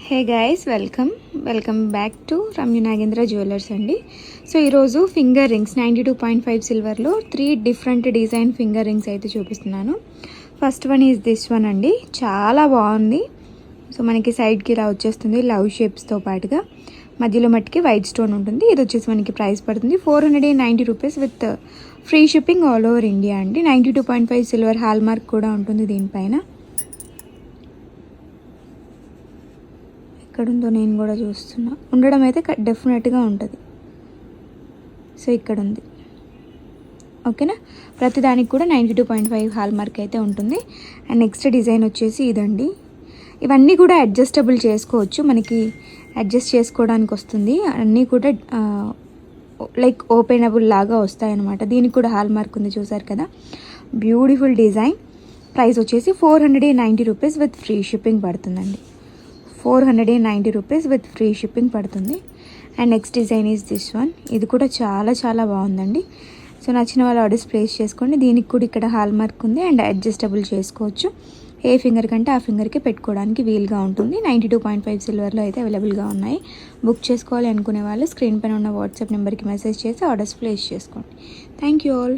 Hey guys, welcome back to Ramya Nagendra jewellers అండి. So ఈరోజు finger rings 92.5 సిల్వర్లో 3 different design finger rings అయితే చూపిస్తున్నాను. First one is this one అండి. చాలా బాగుంది. సో మనకి సైడ్కి ఇలా వచ్చేస్తుంది లవ్ షేప్స్తో పాటుగా, మధ్యలో మట్టికి వైట్ స్టోన్ ఉంటుంది. ఇది వచ్చేసి మనకి ప్రైస్ పడుతుంది 490 rupees with free shipping all over India అండి. 92.5 సిల్వర్ హాల్ మార్క్ కూడా ఉంటుంది దీనిపైన. ఎక్కడ ఉందో నేను కూడా చూస్తున్నా, ఉండడం అయితే డెఫినెట్గా ఉంటుంది. సో ఇక్కడ ఉంది, ఓకేనా. ప్రతిదానికి కూడా 92.5 హాల్ మార్క్ అయితే ఉంటుంది. అండ్ నెక్స్ట్ డిజైన్ వచ్చేసి ఇదండి. ఇవన్నీ కూడా అడ్జస్టబుల్ చేసుకోవచ్చు, మనకి అడ్జస్ట్ చేసుకోవడానికి వస్తుంది. అన్నీ కూడా లైక్ ఓపెనబుల్ లాగా వస్తాయన్నమాట. దీనికి కూడా హాల్ మార్క్ ఉంది, చూసారు కదా. Beautiful design. ప్రైస్ వచ్చేసి 490 రూపీస్ విత్ ఫ్రీ షిప్పింగ్ పడుతుందండి. 490 రూపీస్ విత్ ఫ్రీ షిప్పింగ్ పడుతుంది. And next design is this one. ఇది కూడా చాలా చాలా బాగుందండి. సో నచ్చిన వాళ్ళు ఆర్డర్స్ ప్లేస్ చేసుకోండి. దీనికి కూడా ఇక్కడ హాల్ మార్క్ ఉంది అండ్ అడ్జస్టబుల్ చేసుకోవచ్చు. ఏ ఫింగర్ కంటే ఆ ఫింగర్కి పెట్టుకోవడానికి వీలుగా ఉంటుంది. 92.5 సిల్వర్లో అయితే అవైలబుల్గా ఉన్నాయి. బుక్ చేసుకోవాలి అనుకునే వాళ్ళు స్క్రీన్ పైన ఉన్న వాట్సాప్ నెంబర్కి మెసేజ్ చేసి ఆర్డర్స్ ప్లేస్ చేసుకోండి. Thank you all.